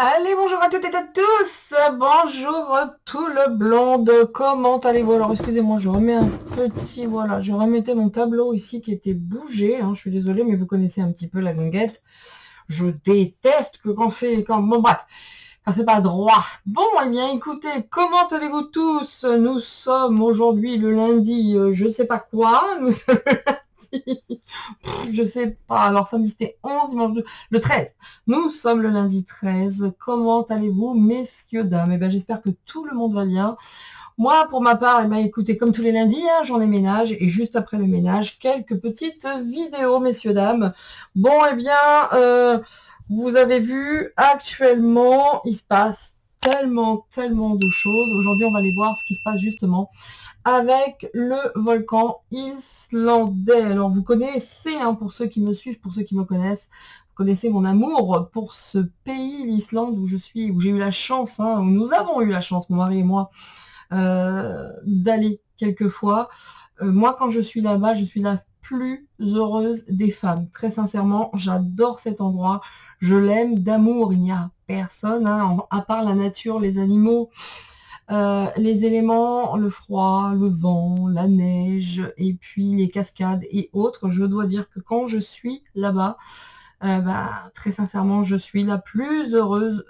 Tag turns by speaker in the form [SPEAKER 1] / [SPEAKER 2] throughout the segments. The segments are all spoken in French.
[SPEAKER 1] Allez, bonjour à toutes et à tous. Bonjour tout le blonde. Comment allez-vous? Alors, excusez-moi, je remets un petit, voilà, je remettais mon tableau ici qui était bougé, hein. Je suis désolée, mais vous connaissez un petit peu la guinguette. Je déteste que bon, bref, quand c'est pas droit. Bon, eh bien, écoutez, comment allez-vous tous? Nous sommes aujourd'hui le lundi, je sais pas quoi. Nous sommes je sais pas. Alors, samedi, c'était 11, dimanche 2, le 13. Nous sommes le lundi 13. Comment allez-vous, messieurs, dames? Eh bien, j'espère que tout le monde va bien. Moi, pour ma part, eh bien, écoutez, comme tous les lundis, hein, j'en ai ménage. Et juste après le ménage, quelques petites vidéos, messieurs, dames. Bon, eh bien, vous avez vu, actuellement, il se passe tellement de choses. Aujourd'hui, on va aller voir ce qui se passe justement avec le volcan islandais. Alors vous connaissez, hein, pour ceux qui me suivent, pour ceux qui me connaissent, vous connaissez mon amour pour ce pays, l'Islande, où je suis, où j'ai eu la chance, hein, où nous avons eu la chance, mon mari et moi, d'aller quelques fois. Moi, quand je suis là-bas, je suis la plus heureuse des femmes. Très sincèrement, j'adore cet endroit. Je l'aime d'amour. Il n'y a personne, hein, à part la nature, les animaux, les éléments, le froid, le vent, la neige, et puis les cascades et autres. Je dois dire que quand je suis là-bas, très sincèrement, je suis la plus heureuse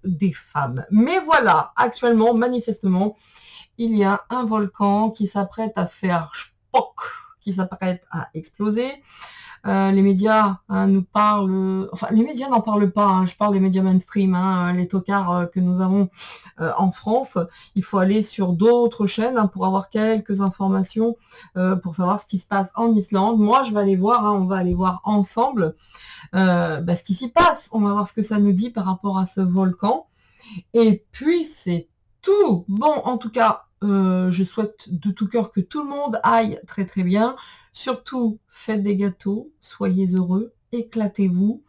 [SPEAKER 1] des femmes. Mais voilà, actuellement, manifestement, il y a un volcan qui s'apprête à faire spock, qui s'apprête à exploser. Les médias, hein, nous parlent, enfin les médias n'en parlent pas, hein, je parle des médias mainstream, hein, les tocards que nous avons en France. Il faut aller sur d'autres chaînes, hein, pour avoir quelques informations, pour savoir ce qui se passe en Islande. Moi, je vais aller voir, hein, on va aller voir ensemble ce qui s'y passe. On va voir ce que ça nous dit par rapport à ce volcan. Et puis, c'est tout. Bon, en tout cas, je souhaite de tout cœur que tout le monde aille très bien. Surtout, faites des gâteaux, soyez heureux, éclatez-vous.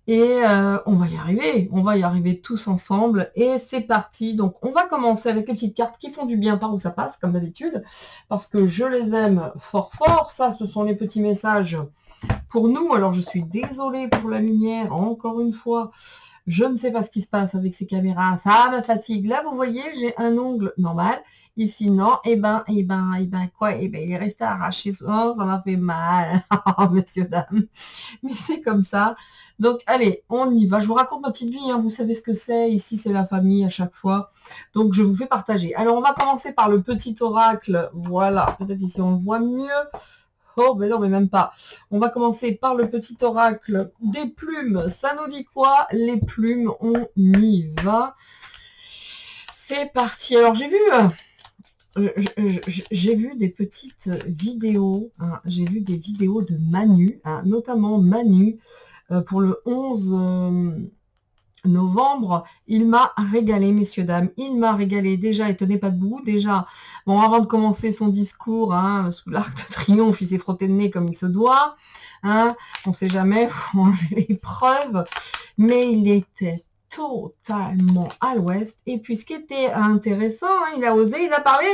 [SPEAKER 1] Et on va y arriver tous ensemble. Et c'est parti. Donc, on va commencer avec les petites cartes qui font du bien par où ça passe, comme d'habitude, parce que je les aime fort. Ça, ce sont les petits messages pour nous. Alors, je suis désolée pour la lumière, encore une fois. Je ne sais pas ce qui se passe avec ces caméras. Ça me fatigue. Là, vous voyez, j'ai un ongle normal. Ici, non. Quoi? Il est resté arraché. Oh, ça m'a fait mal. Oh, messieurs, dames. Mais c'est comme ça. Donc, allez, on y va. Je vous raconte ma petite vie, hein. Vous savez ce que c'est. Ici, c'est la famille à chaque fois. Donc, je vous fais partager. Alors, on va commencer par le petit oracle. Voilà. Peut-être ici, on voit mieux. Oh, mais non, mais même pas. On va commencer par le petit oracle des plumes. Ça nous dit quoi? Les plumes, on y va. C'est parti. Alors, j'ai vu des petites vidéos, hein. J'ai vu des vidéos de Manu, hein, notamment Manu, pour le 11 novembre. Il m'a régalé, messieurs, dames. Il m'a régalé. Déjà, et tenez pas debout. Déjà, bon, avant de commencer son discours, hein, sous l'arc de triomphe, il s'est frotté le nez comme il se doit. Hein, on sait jamais, les preuves. Mais il était totalement à l'ouest. Et puis, ce qui était intéressant, hein, il a osé, il a parlé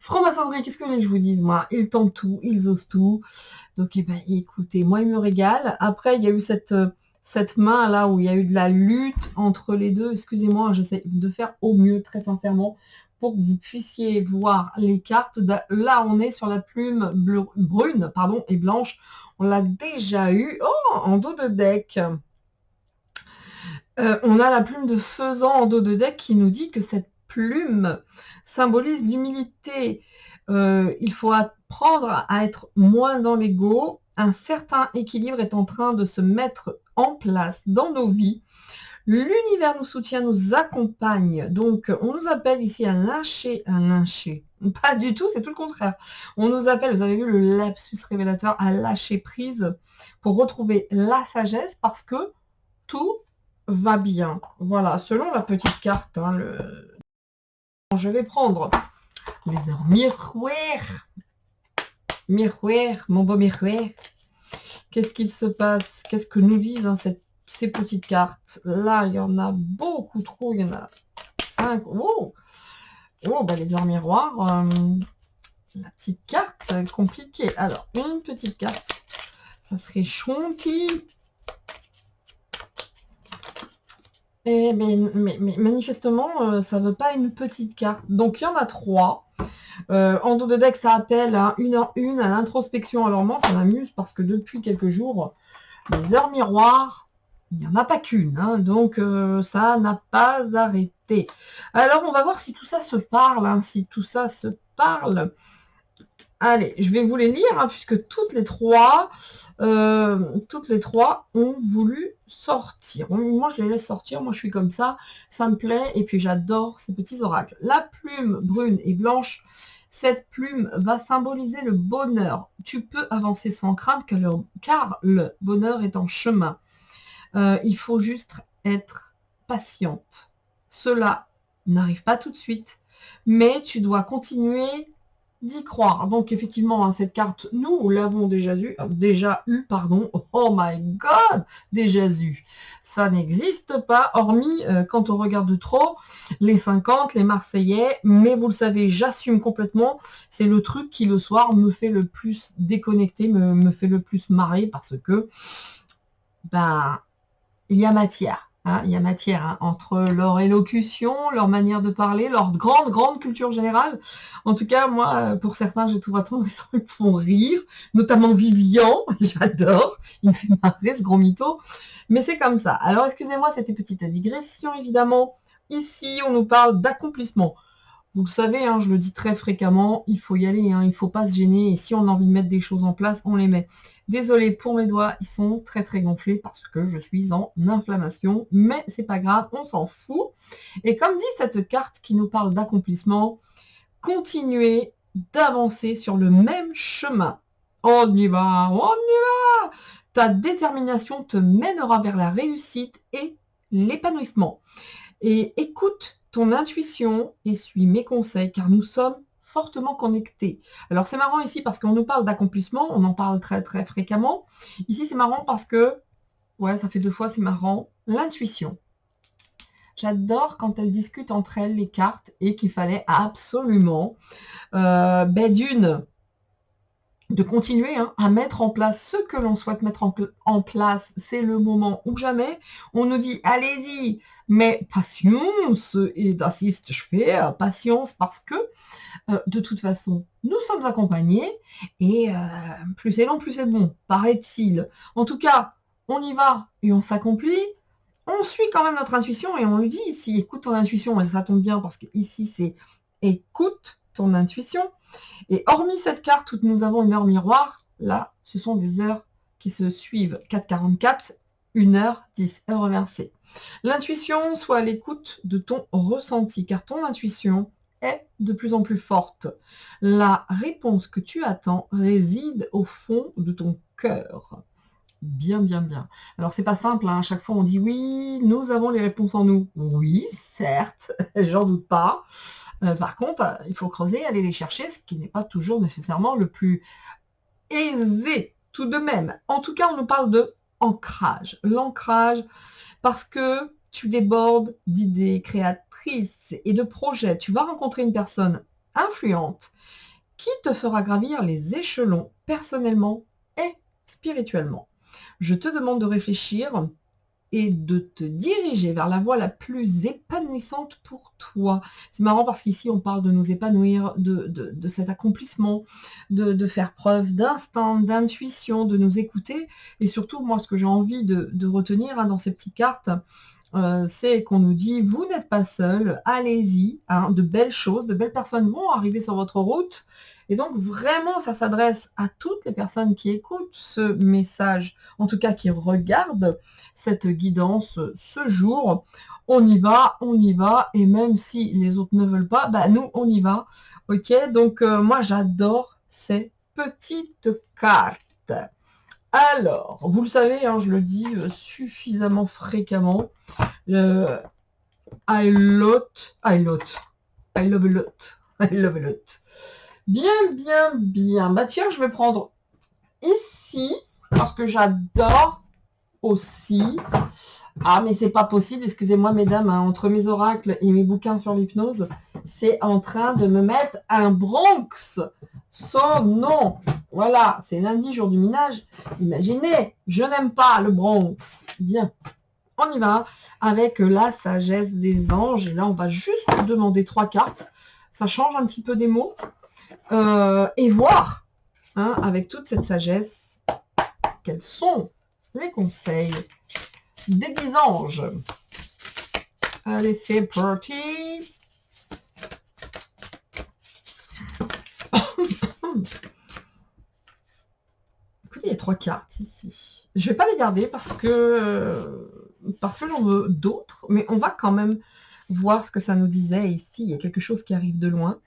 [SPEAKER 1] franc-maçonnerie. Qu'est-ce que vous voulez que je vous dise, moi? Ils tentent tout, ils osent tout. Donc, écoutez, moi, il me régale. Après, il y a eu cette main là où il y a eu de la lutte entre les deux. Excusez-moi, j'essaie de faire au mieux, très sincèrement, pour que vous puissiez voir les cartes. Là, on est sur la plume brune, pardon, et blanche. On l'a déjà eu. Oh, en dos de deck. On a la plume de faisan en dos de deck qui nous dit que cette plume symbolise l'humilité. Il faut apprendre à être moins dans l'ego. Un certain équilibre est en train de se mettre en place dans nos vies. L'univers nous soutient, nous accompagne. Donc, on nous appelle ici à lâcher. Pas du tout, c'est tout le contraire. On nous appelle, vous avez vu le lapsus révélateur, à lâcher prise pour retrouver la sagesse parce que tout va bien. Voilà, selon la petite carte, hein, je vais prendre les heures miroir. Miroir, mon beau miroir. Qu'est-ce qu'il se passe? Qu'est-ce que nous disent, hein, ces petites cartes? Là, il y en a beaucoup trop. Il y en a 5. Oh, les heures miroirs. La petite carte, compliquée. Alors, une petite carte. Ça serait Chonti. Et mais manifestement, ça veut pas une petite carte. Donc il y en a 3. En dos de deck, ça appelle à une à l'introspection. Alors moi, ça m'amuse parce que depuis quelques jours, les heures miroirs, il n'y en a pas qu'une. Hein, donc ça n'a pas arrêté. Alors on va voir si tout ça se parle, hein, si tout ça se parle. Allez, je vais vous les lire, hein, puisque toutes les trois ont voulu sortir. Moi, je les laisse sortir. Moi, je suis comme ça me plaît, et puis j'adore ces petits oracles. La plume brune et blanche, cette plume va symboliser le bonheur. Tu peux avancer sans crainte, car le bonheur est en chemin. Il faut juste être patiente. Cela n'arrive pas tout de suite, mais tu dois continuer d'y croire. Donc effectivement, hein, cette carte, nous l'avons déjà eu, pardon. Oh my god, déjà eu. Ça n'existe pas, hormis quand on regarde trop les 50, les Marseillais, mais vous le savez, j'assume complètement. C'est le truc qui le soir me fait le plus déconnecter, me fait le plus marrer, parce que ben il y a matière. Hein, il y a matière, hein, entre leur élocution, leur manière de parler, leur grande culture générale. En tout cas, moi, pour certains, j'ai tout attendre, ils me font rire, notamment Vivian, j'adore, il me fait marrer ce gros mytho, mais c'est comme ça. Alors, excusez-moi, c'était petite digression, évidemment. Ici, on nous parle d'accomplissement. Vous le savez, hein, je le dis très fréquemment, il faut y aller, hein, il ne faut pas se gêner, et si on a envie de mettre des choses en place, on les met. Désolée pour mes doigts, ils sont très gonflés parce que je suis en inflammation, mais c'est pas grave, on s'en fout. Et comme dit cette carte qui nous parle d'accomplissement, continuez d'avancer sur le même chemin. On y va, on y va. Ta détermination te mènera vers la réussite et l'épanouissement. Et écoute ton intuition et suis mes conseils, car nous sommes fortement connectés. Alors c'est marrant ici parce qu'on nous parle d'accomplissement, on en parle très fréquemment. Ici c'est marrant parce que, ouais, ça fait 2 fois, c'est marrant, l'intuition. J'adore quand elles discutent entre elles les cartes et qu'il fallait absolument de continuer, hein, à mettre en place ce que l'on souhaite mettre en place. C'est le moment ou jamais. On nous dit allez-y, mais patience, et d'assiste, je fais patience parce que de toute façon, nous sommes accompagnés et plus c'est long, plus c'est bon, paraît-il. En tout cas, on y va et on s'accomplit. On suit quand même notre intuition et on lui dit ici, écoute ton intuition, et ça tombe bien parce que ici c'est écoute ton intuition. Et hormis cette carte où nous avons une heure miroir, là, ce sont des heures qui se suivent. 4h44, 1h10, heure inversée. L'intuition, soit à l'écoute de ton ressenti, car ton intuition est de plus en plus forte. La réponse que tu attends réside au fond de ton cœur. Bien. Alors, c'est pas simple, hein. À chaque fois, on dit oui, nous avons les réponses en nous. Oui, certes, j'en doute pas. Par contre, il faut creuser, aller les chercher, ce qui n'est pas toujours nécessairement le plus aisé tout de même. En tout cas, on nous parle de ancrage. L'ancrage, parce que tu débordes d'idées créatrices et de projets. Tu vas rencontrer une personne influente qui te fera gravir les échelons personnellement et spirituellement. Je te demande de réfléchir et de te diriger vers la voie la plus épanouissante pour toi. C'est marrant parce qu'ici, on parle de nous épanouir, de cet accomplissement, de faire preuve d'instinct, d'intuition, de nous écouter. Et surtout, moi, ce que j'ai envie de retenir, hein, dans ces petites cartes, c'est qu'on nous dit, vous n'êtes pas seul, allez-y, hein, de belles choses, de belles personnes vont arriver sur votre route. Et donc, vraiment, ça s'adresse à toutes les personnes qui écoutent ce message, en tout cas qui regardent cette guidance ce jour. On y va, et même si les autres ne veulent pas, bah nous, on y va. Ok, donc moi, j'adore ces petites cartes. Alors, vous le savez, hein, je le dis suffisamment fréquemment, I love a lot. Bien. Bah tiens, je vais prendre ici, parce que j'adore aussi. Ah, mais c'est pas possible, excusez-moi mesdames, hein, entre mes oracles et mes bouquins sur l'hypnose, c'est en train de me mettre un Bronx. Son nom. Voilà, c'est lundi, jour du minage. Imaginez, je n'aime pas le Bronx. Bien. On y va avec la sagesse des anges. Et là, on va juste demander 3 cartes. Ça change un petit peu des mots. Et voir, hein, avec toute cette sagesse, quels sont les conseils des 10 anges. Allez, c'est parti. Écoutez, il y a 3 cartes ici. Je ne vais pas les garder parce que j'en veux d'autres, mais on va quand même voir ce que ça nous disait ici. Il y a quelque chose qui arrive de loin.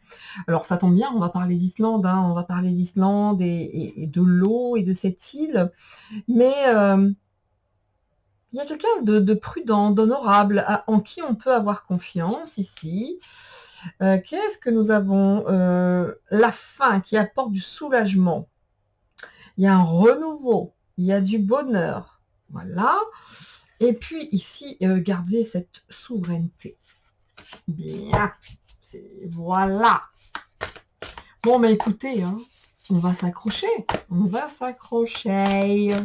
[SPEAKER 1] Alors ça tombe bien, on va parler d'Islande, hein, on va parler d'Islande et de l'eau et de cette île, mais il y a quelqu'un de prudent, d'honorable, en qui on peut avoir confiance ici. Qu'est-ce que nous avons? La fin qui apporte du soulagement. Il y a un renouveau, il y a du bonheur. Voilà. Et puis ici, garder cette souveraineté. Bien. Voilà. Bon, mais écoutez, hein, on va s'accrocher. On va s'accrocher.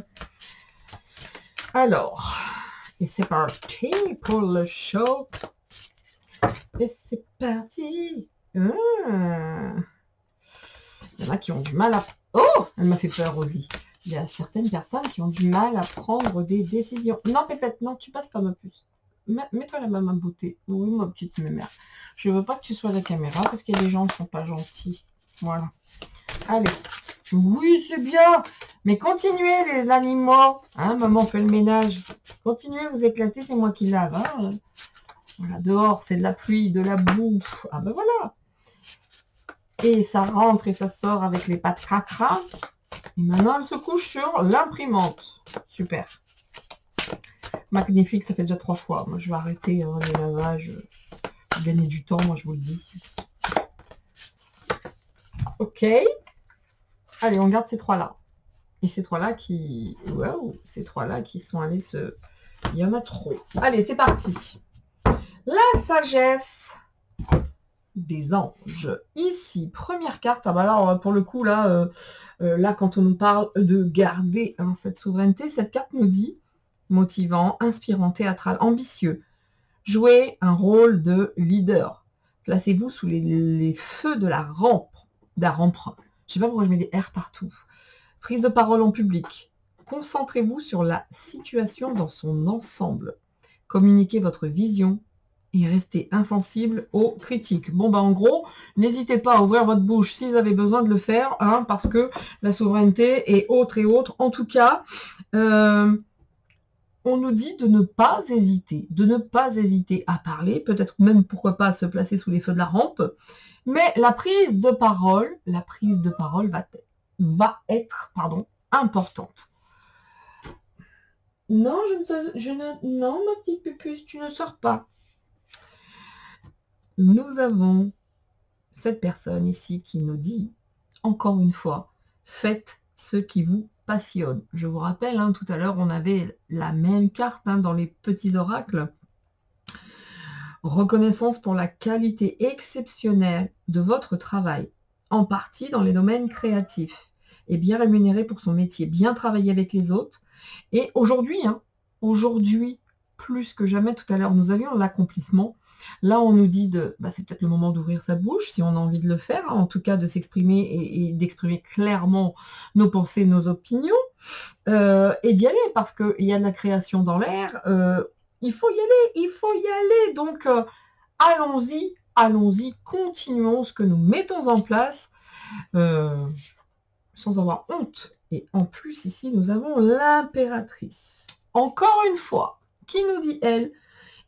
[SPEAKER 1] Alors, et c'est parti pour le show. Et c'est parti. Il y en a qui ont du mal à... Oh, elle m'a fait peur, Rosie. Il y a certaines personnes qui ont du mal à prendre des décisions. Non, Pépette, non, tu passes pas ma puce. Mets-toi la main, ma beauté. Oui, ma petite mémère. Je veux pas que tu sois à la caméra parce qu'il y a des gens qui sont pas gentils. Voilà. Allez. Oui, c'est bien. Mais continuez, les animaux. Hein, maman fait le ménage. Continuez, vous éclatez, c'est moi qui lave. Hein. Voilà, dehors, c'est de la pluie, de la boue. Ah ben voilà. Et ça rentre et ça sort avec les pattes cracra. Et maintenant, elle se couche sur l'imprimante. Super. Magnifique, ça fait déjà 3 fois. Moi, je vais arrêter les lavages. Gagner du temps, moi, je vous le dis. Ok. Allez, on garde ces 3-là. Et ces 3-là qui... Waouh, ces 3-là qui sont allés se... Il y en a trop. Allez, c'est parti. La sagesse des anges. Ici, première carte. Ah bah là, pour le coup, là, quand on nous parle de garder cette souveraineté, cette carte nous dit motivant, inspirant, théâtral, ambitieux. Jouez un rôle de leader. Placez-vous sous les feux de la rampe. Je sais pas pourquoi je mets des R partout. Prise de parole en public. Concentrez-vous sur la situation dans son ensemble. Communiquez votre vision et restez insensible aux critiques. Bon, bah en gros, n'hésitez pas à ouvrir votre bouche si vous avez besoin de le faire, hein, parce que la souveraineté est autre et autre. En tout cas, on nous dit de ne pas hésiter à parler, peut-être même, pourquoi pas, à se placer sous les feux de la rampe, mais la prise de parole va être importante. Non, non, ma petite pupuce, tu ne sors pas. Nous avons cette personne ici qui nous dit, encore une fois, faites ce qui vous passionne. Je vous rappelle, hein, tout à l'heure, on avait la même carte dans les petits oracles. Reconnaissance pour la qualité exceptionnelle de votre travail, en partie dans les domaines créatifs, et bien rémunéré pour son métier, bien travailler avec les autres. Et aujourd'hui, plus que jamais, tout à l'heure, nous avions l'accomplissement. Là, on nous dit c'est peut-être le moment d'ouvrir sa bouche, si on a envie de le faire, hein, en tout cas de s'exprimer et d'exprimer clairement nos pensées, nos opinions, et d'y aller, parce qu'il y a de la création dans l'air, il faut y aller, donc allons-y, continuons ce que nous mettons en place, sans avoir honte. Et en plus, ici, nous avons l'impératrice. Encore une fois, qui nous dit, elle,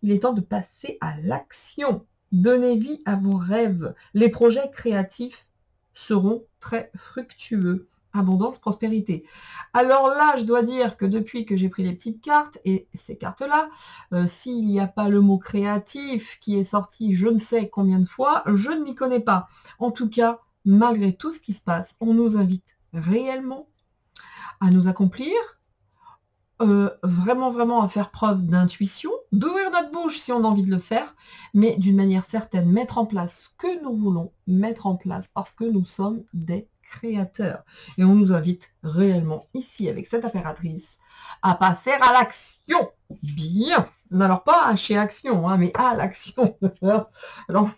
[SPEAKER 1] il est temps de passer à l'action. Donnez vie à vos rêves. Les projets créatifs seront très fructueux. Abondance, prospérité. Alors là, je dois dire que depuis que j'ai pris les petites cartes, et ces cartes-là, s'il n'y a pas le mot créatif qui est sorti je ne sais combien de fois, je ne m'y connais pas. En tout cas, malgré tout ce qui se passe, on nous invite réellement à nous accomplir, vraiment, vraiment à faire preuve d'intuition, d'ouvrir notre bouche si on a envie de le faire, mais d'une manière certaine, mettre en place ce que nous voulons mettre en place parce que nous sommes des créateurs. Et on nous invite réellement ici avec cette impératrice à passer à l'action. Bien. Alors pas chez Action, hein, mais à l'action. Alors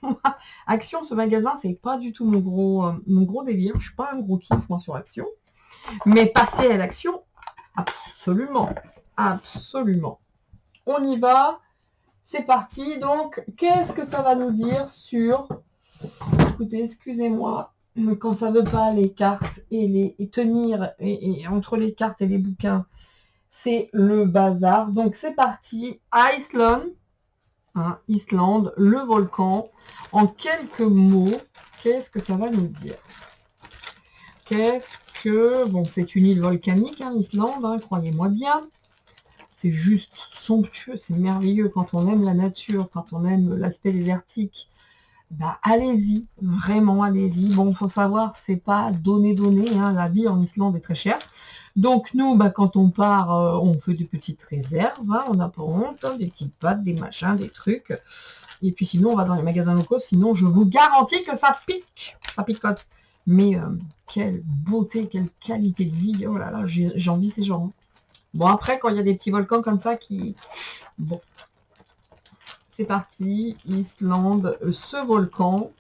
[SPEAKER 1] Action, ce magasin, c'est pas du tout mon gros délire. Je suis pas un gros kiff moi sur Action, mais passer à l'action, absolument, absolument. On y va, c'est parti. Donc, qu'est-ce que ça va nous dire sur... Écoutez, excusez-moi, quand ça veut pas les cartes et tenir et entre les cartes et les bouquins, c'est le bazar. Donc, c'est parti. Iceland, hein, Islande, le volcan. En quelques mots, qu'est-ce que ça va nous dire? Qu'est-ce que... Bon, c'est une île volcanique, hein, l'Islande, hein, croyez-moi bien. C'est juste somptueux, c'est merveilleux. Quand on aime la nature, quand on aime l'aspect désertique, bah, allez-y, vraiment allez-y. Bon, il faut savoir, c'est pas donné, hein, la vie en Islande est très chère. Donc nous, bah, quand on part, on fait des petites réserves, hein, on n'a pas honte, hein, des petites pâtes, des machins, des trucs. Et puis sinon, on va dans les magasins locaux, sinon je vous garantis que ça pique, ça picote. Mais quelle beauté, quelle qualité de vie, oh là là, j'envie ces gens. Bon, après, quand il y a des petits volcans comme ça qui... Bon, c'est parti, Islande, ce volcan,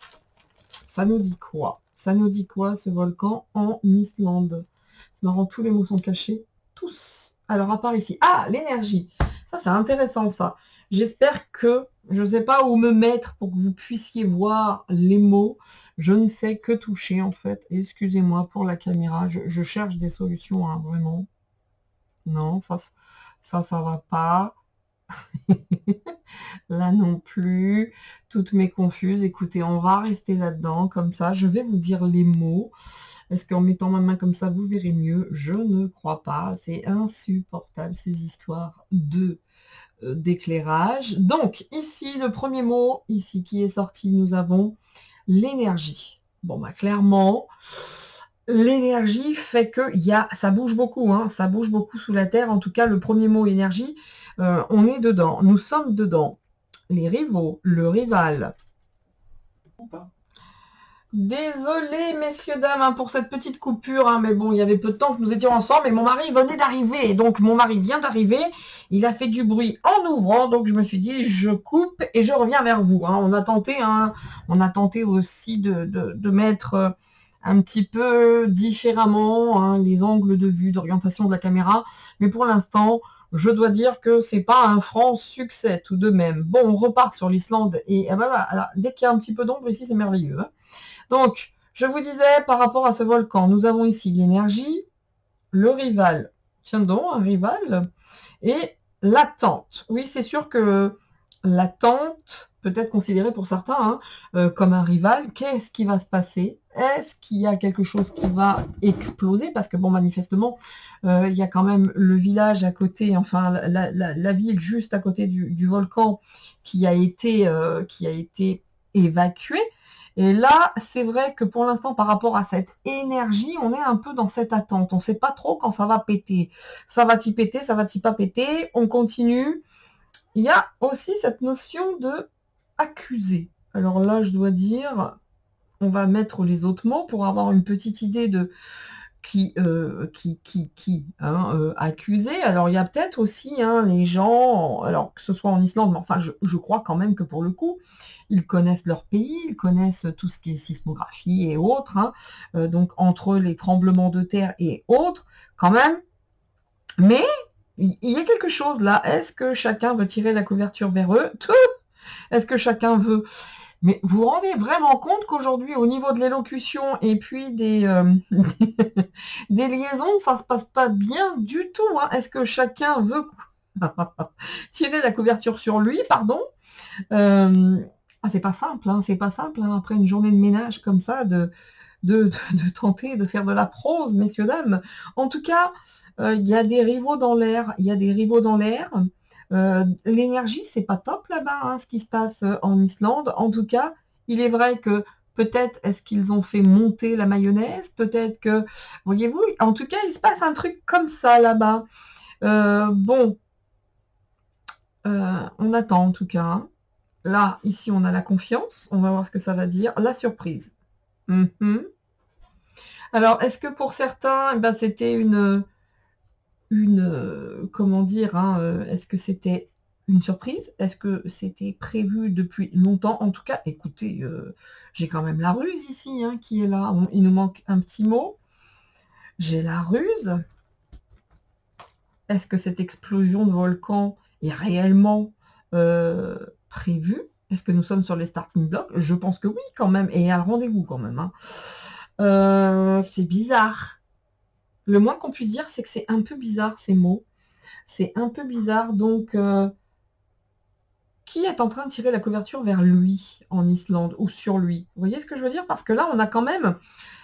[SPEAKER 1] ça nous dit quoi? Ça nous dit quoi, ce volcan en Islande? C'est marrant, tous les mots sont cachés, tous. Alors, à part ici, ah, l'énergie. Ça, c'est intéressant, ça. J'espère que, je ne sais pas où me mettre pour que vous puissiez voir les mots. Je ne sais que toucher, en fait. Excusez-moi pour la caméra, je cherche des solutions, hein, vraiment. Non, ça va pas. Là non plus. Toutes mes confuses. Écoutez, on va rester là-dedans, comme ça. Je vais vous dire les mots. Est-ce qu'en mettant ma main comme ça, vous verrez mieux? Je ne crois pas. C'est insupportable, ces histoires d'éclairage. Donc, ici, le premier mot, ici, qui est sorti, nous avons l'énergie. Bon, bah, clairement... L'énergie fait que ça bouge beaucoup, hein, ça bouge beaucoup sous la terre. En tout cas, le premier mot énergie, on est dedans, nous sommes dedans. Les rivaux, le rival. Désolée, messieurs, dames, hein, pour cette petite coupure, hein, mais bon, il y avait peu de temps que nous étions ensemble, et mon mari venait d'arriver. Donc, mon mari vient d'arriver, il a fait du bruit en ouvrant, donc je me suis dit, je coupe et je reviens vers vous. Hein. On a tenté aussi de mettre... un petit peu différemment, hein, les angles de vue, d'orientation de la caméra. Mais pour l'instant, je dois dire que c'est pas un franc succès tout de même. Bon, on repart sur l'Islande et voilà, dès qu'il y a un petit peu d'ombre ici, c'est merveilleux. Hein. Donc, je vous disais, par rapport à ce volcan, nous avons ici l'énergie, le rival, tiens donc, un rival, et l'attente. Oui, c'est sûr que l'attente peut être considérée pour certains comme un rival. Qu'est-ce qui va se passer? Est-ce qu'il y a quelque chose qui va exploser? Parce que bon, manifestement, il y a quand même le village à côté, enfin la ville juste à côté du volcan qui a été évacuée. Et là, c'est vrai que pour l'instant, par rapport à cette énergie, on est un peu dans cette attente. On ne sait pas trop quand ça va péter. Ça va-t-il péter, ça va-t-il pas péter? On continue. Il y a aussi cette notion de accuser. Alors là, je dois dire, on va mettre les autres mots pour avoir une petite idée de accuser. Alors il y a peut-être aussi hein, les gens, alors que ce soit en Islande, mais enfin je crois quand même que pour le coup, ils connaissent leur pays, ils connaissent tout ce qui est sismographie et autres, hein, donc entre les tremblements de terre et autres, quand même. Mais il y a quelque chose là. Est-ce que chacun veut tirer la couverture vers eux? Est-ce que chacun veut... Mais vous vous rendez vraiment compte qu'aujourd'hui, au niveau de l'élocution et puis des liaisons, ça se passe pas bien du tout. Hein. Est-ce que chacun veut tirer la couverture sur lui, pardon c'est pas simple, hein, c'est pas simple, hein, après une journée de ménage comme ça, de tenter de faire de la prose, messieurs, dames. En tout cas, il y a des rivaux dans l'air, l'énergie, c'est pas top là-bas, hein, ce qui se passe en Islande. En tout cas, il est vrai que peut-être est-ce qu'ils ont fait monter la mayonnaise, peut-être que, voyez-vous, en tout cas, il se passe un truc comme ça là-bas. Bon, on attend en tout cas, hein. Là, ici, on a la confiance. On va voir ce que ça va dire. La surprise. Mhm. Alors, est-ce que pour certains, eh ben, c'était comment dire, hein, est-ce que c'était une surprise? Est-ce que c'était prévu depuis longtemps? En tout cas, écoutez, j'ai quand même la ruse ici, hein, qui est là. Bon, il nous manque un petit mot. J'ai la ruse. Est-ce que cette explosion de volcan est réellement prévue? Est-ce que nous sommes sur les starting blocks? Je pense que oui, quand même, et à rendez-vous quand même, hein. C'est bizarre. Le moins qu'on puisse dire, c'est que c'est un peu bizarre, ces mots. C'est un peu bizarre, donc qui est en train de tirer la couverture vers lui, en Islande, ou sur lui? Vous voyez ce que je veux dire? Parce que là, on a quand même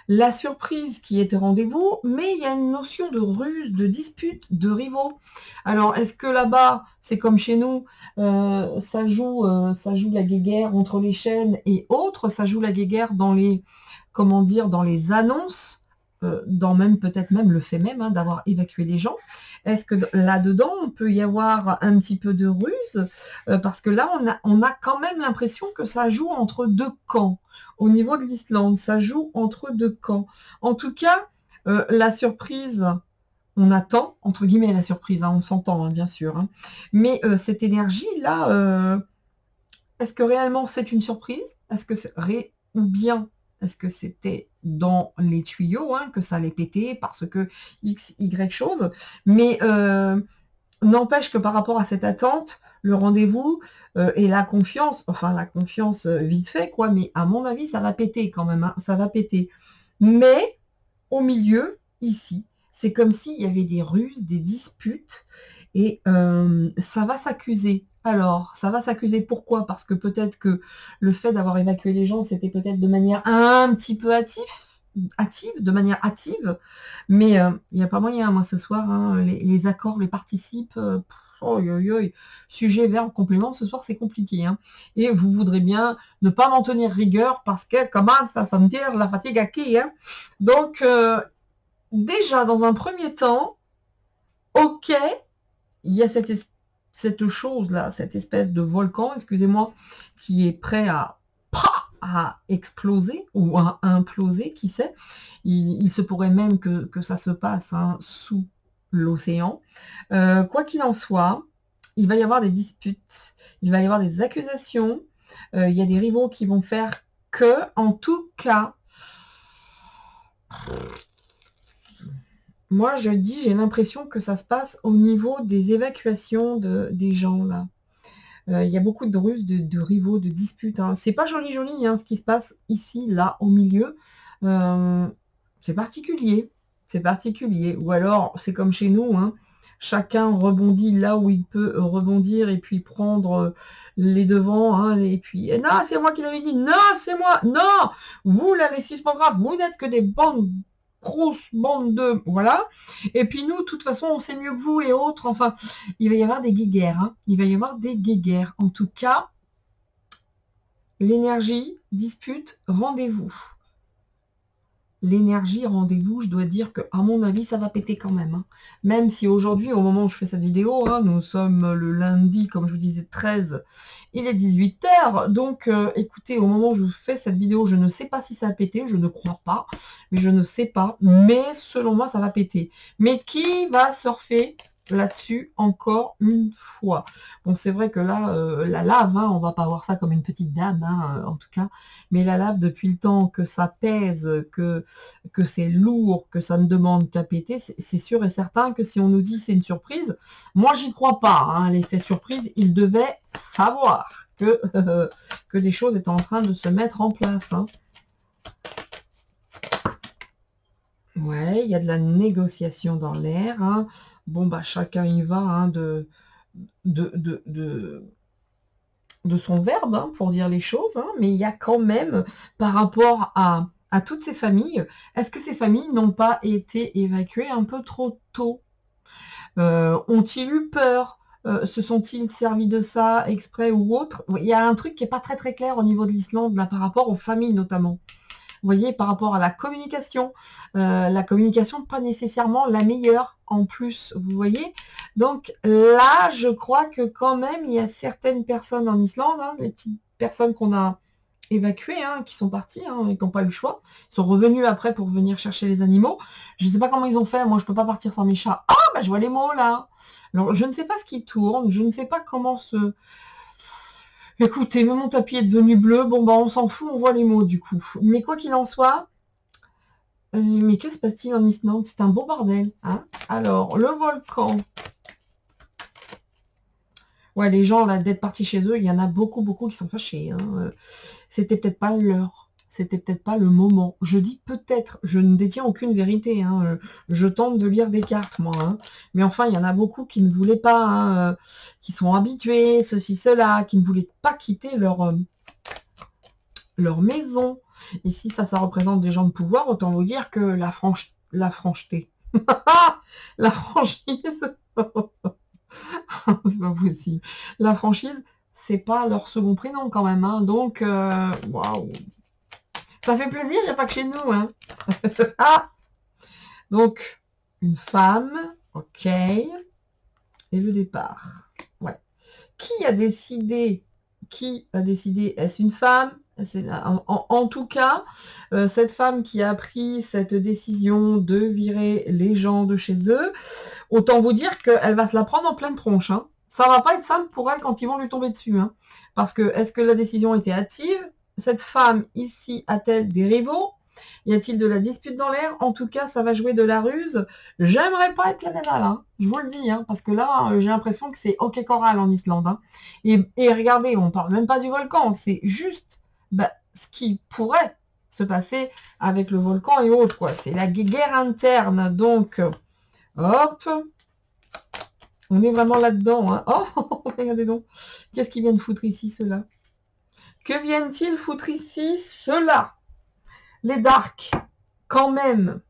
[SPEAKER 1] la surprise qui est au rendez-vous, mais il y a une notion de ruse, de dispute, de rivaux. Alors, est-ce que là-bas, c'est comme chez nous, ça joue la guéguerre entre les chaînes et autres, ça joue la guéguerre dans les, comment dire, dans les annonces, dans même peut-être même le fait même, hein, d'avoir évacué les gens. Est-ce que là-dedans, on peut y avoir un petit peu de ruse? Parce que là, on a quand même l'impression que ça joue entre deux camps. Au niveau de l'Islande, ça joue entre deux camps. En tout cas, la surprise, on attend, entre guillemets, la surprise, hein, on s'entend, hein, bien sûr. Hein. Mais cette énergie-là, est-ce que réellement c'est une surprise? Est-ce que ou bien est-ce que c'était dans les tuyaux, hein, que ça allait péter parce que X, Y chose? Mais n'empêche que par rapport à cette attente, le rendez-vous et la confiance, enfin la confiance vite fait, quoi, mais à mon avis, ça va péter quand même, hein, ça va péter. Mais au milieu, ici, c'est comme s'il y avait des ruses, des disputes, et ça va s'accuser. Alors, ça va s'accuser pourquoi? Parce que peut-être que le fait d'avoir évacué les gens, c'était peut-être de manière un petit peu hâtive, de manière hâtive, mais il n'y a pas moyen, moi, ce soir, hein, les accords, les participes, oh, sujet, verbe, complément, ce soir, c'est compliqué. Hein. Et vous voudrez bien ne pas m'en tenir rigueur parce qu'elle commence à sentir la fatigue acquise. Hein. Donc, déjà, dans un premier temps, ok, il y a cette chose-là, cette espèce de volcan, excusez-moi, qui est prêt à exploser ou à imploser, qui sait. Il se pourrait même que ça se passe, hein, sous l'océan. Quoi qu'il en soit, il va y avoir des disputes, il va y avoir des accusations, il y a des rivaux qui vont faire que, en tout cas, moi je dis, j'ai l'impression que ça se passe au niveau des évacuations des gens là. Il y a beaucoup de ruses, de rivaux, de disputes. Hein. C'est pas joli joli, hein, ce qui se passe ici, là, au milieu. Euh, c'est particulier. C'est particulier. Ou alors, c'est comme chez nous, hein, chacun rebondit là où il peut rebondir et puis prendre les devants. Hein, et puis, non, c'est moi qui l'avais dit. Non, c'est moi. Non, vous, là, les sismographes, vous n'êtes que des bandes, grosses bandes de... Voilà. Et puis nous, de toute façon, on sait mieux que vous et autres. Enfin, il va y avoir des guéguerres. Hein. Il va y avoir des guéguerres. En tout cas, l'énergie, dispute, rendez-vous. L'énergie, rendez-vous, je dois dire que, à mon avis, ça va péter quand même. Hein. Même si aujourd'hui, au moment où je fais cette vidéo, hein, nous sommes le lundi, comme je vous disais, 13, il est 18h. Donc, écoutez, au moment où je fais cette vidéo, je ne sais pas si ça a pété, je ne crois pas, mais je ne sais pas. Mais selon moi, ça va péter. Mais qui va surfer là-dessus encore une fois? Bon, c'est vrai que là, la lave, hein, on va pas voir ça comme une petite dame, hein, en tout cas, mais la lave, depuis le temps que ça pèse, que c'est lourd, que ça ne demande qu'à péter, c'est sûr et certain que si on nous dit c'est une surprise, moi j'y crois pas. Hein, l'effet surprise, il devait savoir que, que des choses étaient en train de se mettre en place. Hein. Ouais, il y a de la négociation dans l'air. Hein. Bon, bah chacun y va hein, de, de, de, de son verbe, hein, pour dire les choses, hein, mais il y a quand même, par rapport à toutes ces familles, est-ce que ces familles n'ont pas été évacuées un peu trop tôt? Ont-ils eu peur? Se sont-ils servis de ça exprès ou autre? Il y a un truc qui n'est pas très très clair au niveau de l'Islande, là, par rapport aux familles notamment. voyez, par rapport à la communication pas nécessairement la meilleure en plus, vous voyez. Donc là, je crois que quand même, il y a certaines personnes en Islande, hein, les petites personnes qu'on a évacuées, hein, qui sont parties, hein, et qui n'ont pas eu le choix. Ils sont revenus après pour venir chercher les animaux. Je ne sais pas comment ils ont fait, moi je ne peux pas partir sans mes chats. Ah, bah je vois les mots là. Alors je ne sais pas ce qui tourne, je ne sais pas comment se... Écoutez, même mon tapis est devenu bleu, bon bah on s'en fout, on voit les mots du coup. Mais quoi qu'il en soit, mais que se passe-t-il en Islande? C'est un beau bordel, hein. Alors, le volcan. Ouais, les gens, là, d'être partis chez eux, il y en a beaucoup, beaucoup qui sont fâchés, hein. C'était peut-être pas l'heure. C'était peut-être pas le moment. Je dis peut-être, je ne détiens aucune vérité, hein. Je tente de lire des cartes, moi, hein. Mais enfin, il y en a beaucoup qui ne voulaient pas, hein, qui sont habitués, ceci, cela, qui ne voulaient pas quitter leur maison. Et si ça représente des gens de pouvoir, autant vous dire que la francheté, la franchise, c'est pas possible. La franchise, c'est pas leur second prénom quand même, hein. Donc, waouh, ça fait plaisir, il n'y a pas que chez nous, hein. Ah, donc, une femme, ok, et le départ. Ouais. Qui a décidé Est-ce une femme? En tout cas, cette femme qui a pris cette décision de virer les gens de chez eux, autant vous dire qu'elle va se la prendre en pleine tronche, hein. Ça va pas être simple pour elle quand ils vont lui tomber dessus, hein. Parce que, est-ce que la décision était hâtive? Cette femme ici a-t-elle des rivaux? Y a-t-il de la dispute dans l'air? En tout cas, ça va jouer de la ruse. J'aimerais pas être la nana, hein. Je vous le dis, hein, parce que là, j'ai l'impression que c'est hockey choral en Islande, hein. Et regardez, on parle même pas du volcan, c'est juste ce qui pourrait se passer avec le volcan et autres, quoi. C'est la guerre interne, donc, hop, on est vraiment là-dedans, hein. Oh, regardez donc, qu'est-ce qu'ils viennent foutre ici, ceux-là? Que viennent-ils foutre ici, ceux-là? Les darks, quand même,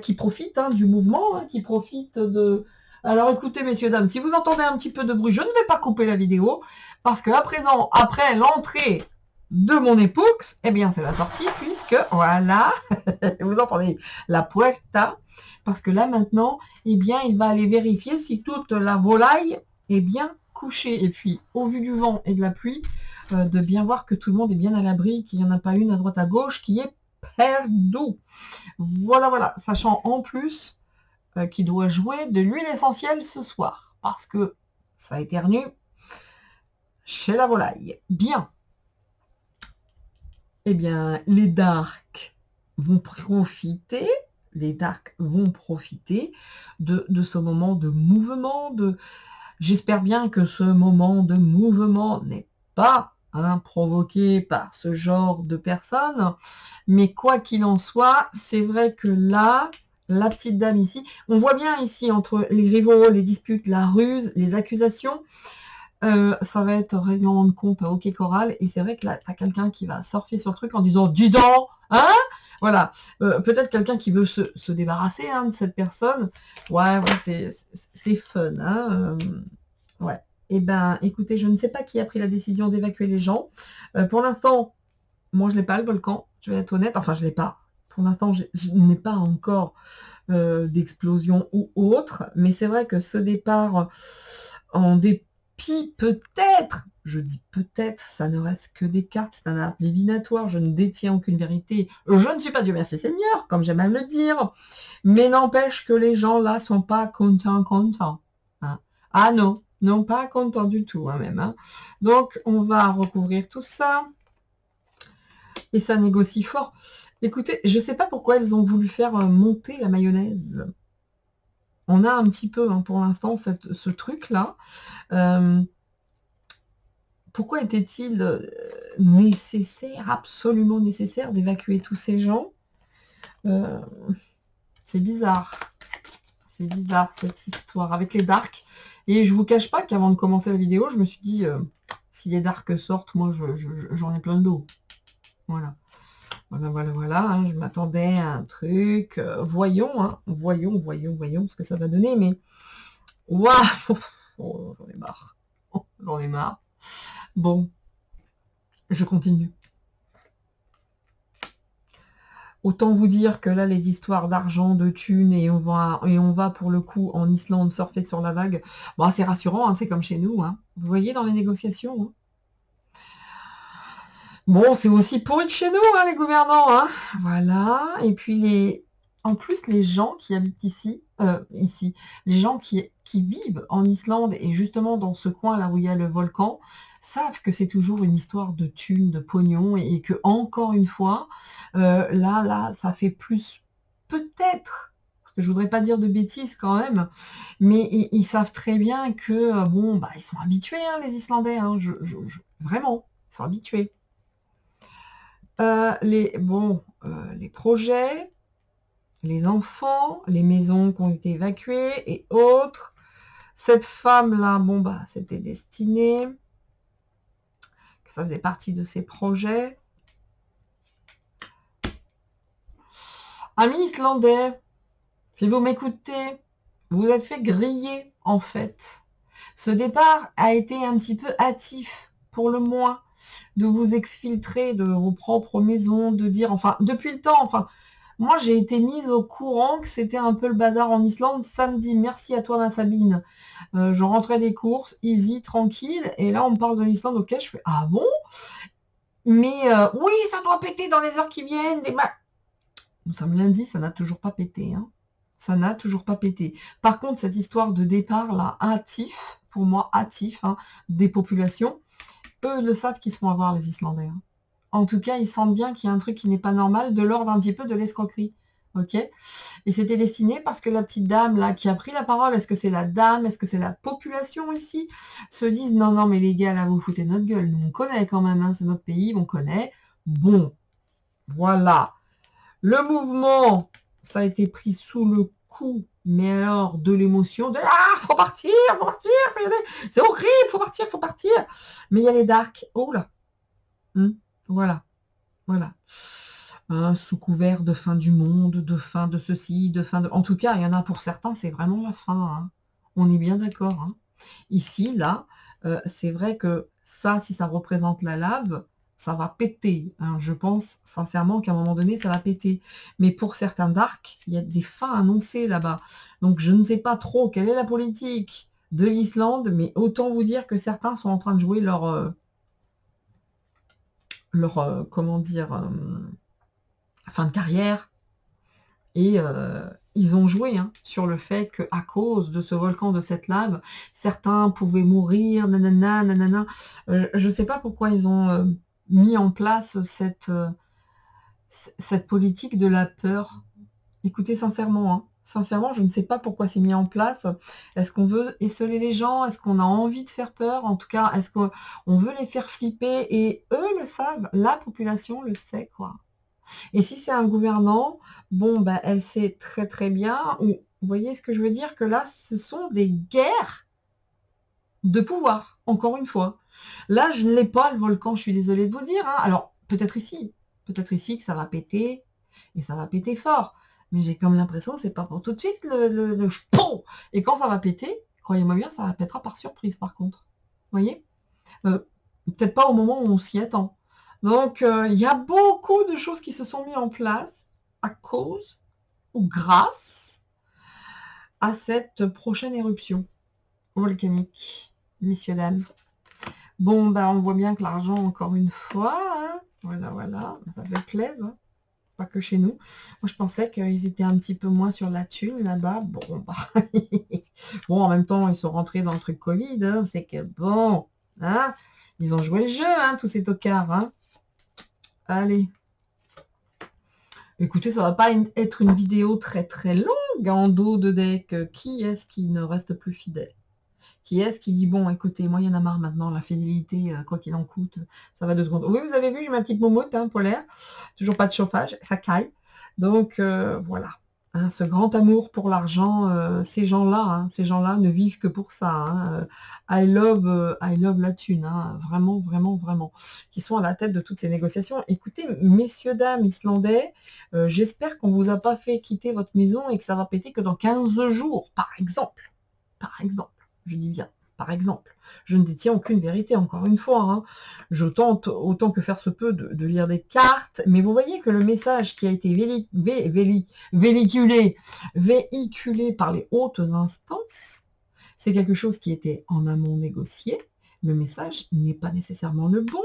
[SPEAKER 1] qui profitent, hein, du mouvement, hein, qui profitent de... Alors écoutez, messieurs, dames, si vous entendez un petit peu de bruit, je ne vais pas couper la vidéo, parce que à présent, après l'entrée de mon époux, eh bien c'est la sortie, puisque, voilà, vous entendez la puerta, parce que là maintenant, eh bien il va aller vérifier si toute la volaille est bien couchée. Et puis, au vu du vent et de la pluie, de bien voir que tout le monde est bien à l'abri, qu'il n'y en a pas une à droite à gauche qui est perdue. Voilà, voilà, sachant en plus qu'il doit jouer de l'huile essentielle ce soir, parce que ça éternue chez la volaille. Bien. Eh bien, les darks vont profiter, de ce moment de mouvement, j'espère bien que ce moment de mouvement n'est pas provoqué par ce genre de personnes, mais quoi qu'il en soit, c'est vrai que là, la petite dame ici, on voit bien ici entre les rivaux, les disputes, la ruse, les accusations, ça va être règlement de compte à hockey choral, et c'est vrai que là, t'as quelqu'un qui va surfer sur le truc en disant « Dis donc, hein ?» Voilà, peut-être quelqu'un qui veut se débarrasser, hein, de cette personne. Ouais, c'est fun, hein, ouais. Eh ben, écoutez, je ne sais pas qui a pris la décision d'évacuer les gens. Pour l'instant, moi, je l'ai pas, le volcan, je vais être honnête. Enfin, je l'ai pas. Pour l'instant, je n'ai pas encore d'explosion ou autre. Mais c'est vrai que ce départ en dépit, peut-être, je dis peut-être, ça ne reste que des cartes, c'est un art divinatoire, je ne détiens aucune vérité. Je ne suis pas Dieu merci Seigneur, comme j'aime à le dire. Mais n'empêche que les gens là sont pas contents. Hein. Ah non. Non, pas content du tout, hein, même. Hein. Donc, on va recouvrir tout ça. Et ça négocie fort. Écoutez, je ne sais pas pourquoi elles ont voulu faire monter la mayonnaise. On a un petit peu, hein, pour l'instant, ce truc-là. Pourquoi était-il nécessaire, absolument nécessaire, d'évacuer tous ces gens? C'est bizarre. C'est bizarre, cette histoire, avec les darks. Et je vous cache pas qu'avant de commencer la vidéo, je me suis dit, si les darks sortent, moi, j'en ai plein le dos. Voilà. Voilà. Hein, je m'attendais à un truc. Voyons, hein, voyons ce que ça va donner. Mais, waouh, oh, j'en ai marre. Oh, j'en ai marre. Bon, je continue. Autant vous dire que là, les histoires d'argent, de thunes, et on va pour le coup en Islande surfer sur la vague, bon, c'est rassurant, hein, c'est comme chez nous. Hein. Vous voyez dans les négociations. Hein. Bon, c'est aussi pourri que chez nous, hein, les gouvernants. Hein. Voilà. Et puis en plus, les gens qui habitent ici, les gens qui vivent en Islande et justement dans ce coin là où il y a le volcan, savent que c'est toujours une histoire de thunes, de pognon, et que encore une fois, là, ça fait plus peut-être. Parce que je voudrais pas dire de bêtises quand même, mais ils savent très bien que bon, bah ils sont habitués, hein, les Islandais. Hein, vraiment, ils sont habitués. Les projets, les enfants, les maisons qui ont été évacuées et autres. Cette femme-là, bon, bah, c'était destiné, que ça faisait partie de ses projets. Amis islandais, si vous m'écoutez, vous vous êtes fait griller, en fait. Ce départ a été un petit peu hâtif, pour le moins, de vous exfiltrer de vos propres maisons, de dire, enfin, depuis le temps, enfin, moi, j'ai été mise au courant que c'était un peu le bazar en Islande samedi. Merci à toi, ma Sabine. Je rentrais des courses, easy, tranquille. Et là, on me parle de l'Islande. Ok, je fais, ah bon? Mais oui, ça doit péter dans les heures qui viennent. Nous sommes lundi, ça n'a toujours pas pété. Hein. Ça n'a toujours pas pété. Par contre, cette histoire de départ, là, hâtif, pour moi, hâtif, hein, des populations, eux, ils le savent qu'ils se font avoir, les Islandais. Hein. En tout cas, ils sentent bien qu'il y a un truc qui n'est pas normal, de l'ordre un petit peu de l'escroquerie. Ok? Et c'était destiné parce que la petite dame là qui a pris la parole, est-ce que c'est la dame, est-ce que c'est la population ici, se disent non, non, mais les gars, là, vous foutez notre gueule. Nous, on connaît quand même, hein, c'est notre pays, on connaît. Bon, voilà. Le mouvement, ça a été pris sous le coup, mais alors de l'émotion, de ah, faut partir, c'est horrible, faut partir. Mais il y a les darks. Oh là. Voilà. Voilà. Hein, sous couvert de fin du monde, de fin de ceci, de fin de... En tout cas, il y en a pour certains, c'est vraiment la fin. Hein. On est bien d'accord. Hein. Ici, là, c'est vrai que ça, si ça représente la lave, ça va péter. Hein. Je pense sincèrement qu'à un moment donné, ça va péter. Mais pour certains darks, il y a des fins annoncées là-bas. Donc, je ne sais pas trop quelle est la politique de l'Islande, mais autant vous dire que certains sont en train de jouer leur comment dire, fin de carrière. Et ils ont joué hein, sur le fait qu'à cause de ce volcan, de cette lave, certains pouvaient mourir, nanana, nanana. Je ne sais pas pourquoi ils ont mis en place cette politique de la peur. Écoutez, sincèrement, hein, sincèrement, je ne sais pas pourquoi c'est mis en place. Est-ce qu'on veut esseler les gens? Est-ce qu'on a envie de faire peur? En tout cas, est-ce qu'on veut les faire flipper? Et eux le savent, la population le sait, quoi. Et si c'est un gouvernant, bon, bah, elle sait très très bien, vous voyez ce que je veux dire, que là, ce sont des guerres de pouvoir, encore une fois. Là, je ne l'ai pas, le volcan, je suis désolée de vous le dire. Hein. Alors, peut-être ici que ça va péter, et ça va péter fort. Mais j'ai comme l'impression que c'est pas pour tout de suite le ch'pon. Et quand ça va péter, croyez-moi bien, ça pétera par surprise par contre. Vous voyez peut-être pas au moment où on s'y attend. Donc, il y a beaucoup de choses qui se sont mises en place à cause ou grâce à cette prochaine éruption volcanique, messieurs, dames. Bon, bah, on voit bien que l'argent, encore une fois, hein, voilà, ça fait plaisir, hein, pas que chez nous. Moi, je pensais qu'ils étaient un petit peu moins sur la thune, là-bas. Bon, bah, bon, en même temps, ils sont rentrés dans le truc Covid, hein, c'est que, bon, hein, ils ont joué le jeu, hein, tous ces tocards, hein. Allez. Écoutez, ça va pas être une vidéo très très longue en dos de deck. Qui est-ce qui ne reste plus fidèle? Qui est-ce qui dit, bon, écoutez, moi, il y en a marre maintenant, la fidélité, quoi qu'il en coûte, ça va 2 secondes. Oui, vous avez vu, j'ai ma petite momote hein, polaire. Toujours pas de chauffage, ça caille. Donc, voilà. Hein, ce grand amour pour l'argent, ces gens-là ne vivent que pour ça. Hein. I love la thune, hein, vraiment, vraiment, vraiment. Qui sont à la tête de toutes ces négociations. Écoutez, messieurs, dames, islandais, j'espère qu'on vous a pas fait quitter votre maison et que ça va péter que dans 15 jours, par exemple. Par exemple, je dis bien. par exemple. Je ne détiens aucune vérité, encore une fois. Hein. Je tente autant que faire se peut de lire des cartes, mais vous voyez que le message qui a été véhiculé par les hautes instances, c'est quelque chose qui était en amont négocié. Le message n'est pas nécessairement le bon.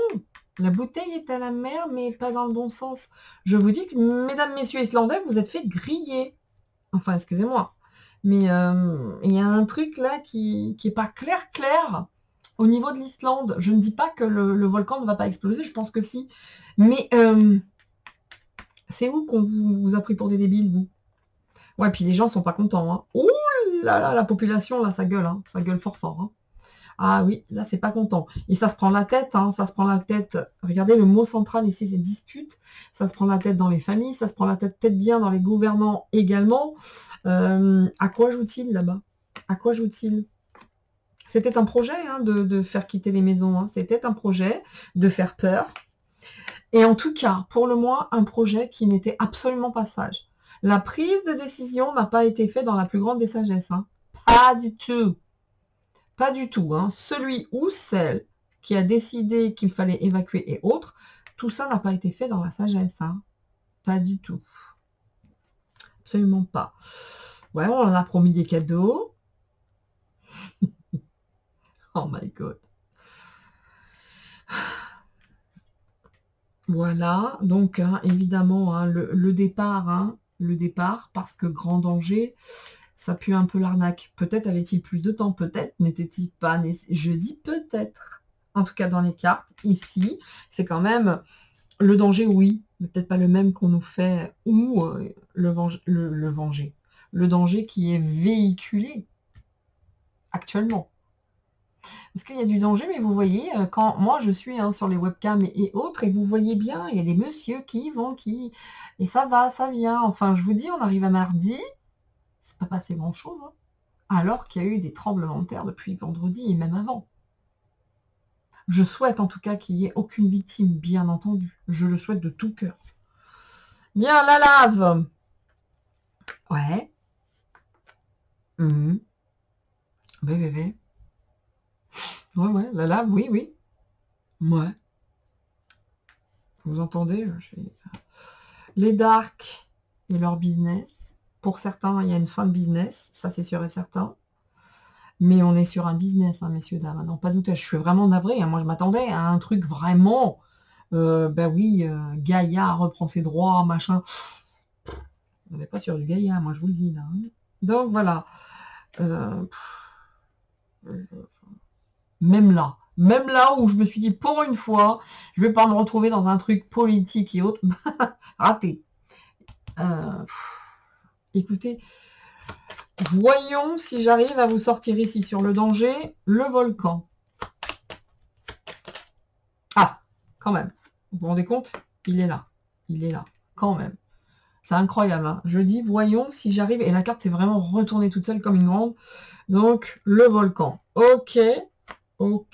[SPEAKER 1] La bouteille est à la mer, mais pas dans le bon sens. Je vous dis que, mesdames, messieurs islandais, vous êtes fait griller. Enfin, excusez-moi. Mais il y a un truc là qui est pas clair au niveau de l'Islande. Je ne dis pas que le volcan ne va pas exploser, je pense que si. Mais c'est où qu'on vous a pris pour des débiles, vous? Ouais, puis les gens sont pas contents. Hein. Ouh là là, la population, là, ça gueule. Hein. Ça gueule fort fort. Hein. Ah oui, là, c'est pas content. Et ça se prend la tête, hein, ça se prend la tête. Regardez, le mot central ici, c'est dispute. Ça se prend la tête dans les familles, ça se prend la tête peut-être bien dans les gouvernants également. À quoi joue-t-il là-bas? À quoi joue-t-il? C'était un projet hein, de faire quitter les maisons. Hein. C'était un projet de faire peur. Et en tout cas, pour le moins, un projet qui n'était absolument pas sage. La prise de décision n'a pas été faite dans la plus grande des sagesses. Hein. Pas du tout. Pas du tout. Hein. Celui ou celle qui a décidé qu'il fallait évacuer et autres, tout ça n'a pas été fait dans la sagesse. Hein. Pas du tout. Absolument pas. Ouais, on en a promis des cadeaux. Oh my god. Voilà, donc hein, évidemment, hein, le départ, parce que grand danger, ça pue un peu l'arnaque. Peut-être avait-il plus de temps, peut-être n'était-il pas nécessaire. Je dis peut-être. En tout cas, dans les cartes, ici, c'est quand même le danger, oui, mais peut-être pas le même qu'on nous fait, ou le venger. Le danger qui est véhiculé actuellement. Parce qu'il y a du danger, mais vous voyez, quand moi je suis hein, sur les webcams et autres, et vous voyez bien, il y a des messieurs qui vont, et ça va, ça vient. Enfin, je vous dis, on arrive à mardi, c'est pas passé grand-chose, hein, alors qu'il y a eu des tremblements de terre depuis vendredi et même avant. Je souhaite en tout cas qu'il n'y ait aucune victime, bien entendu. Je le souhaite de tout cœur. Bien, la lave. Ouais. Mhm. Oui. Ouais, la lave, oui, oui. Ouais. Vous entendez? Les darks et leur business. Pour certains, il y a une fin de business, ça c'est sûr et certain. Mais on est sur un business, hein, messieurs, dames. Non, pas de doute, je suis vraiment navrée. Hein. Moi, je m'attendais à un truc vraiment... ben oui, Gaïa reprend ses droits, machin. On n'est pas sur du Gaïa, moi, je vous le dis. Là, hein. Donc, voilà. Euh, même là où je me suis dit, pour une fois, je ne vais pas me retrouver dans un truc politique et autres. Raté. Écoutez, voyons si j'arrive à vous sortir ici sur le danger, le volcan. Ah, quand même. Vous vous rendez compte? Il est là. Il est là. Quand même. C'est incroyable. Hein. Je dis, voyons si j'arrive. Et la carte s'est vraiment retournée toute seule comme une grande. Donc, le volcan. Ok. Je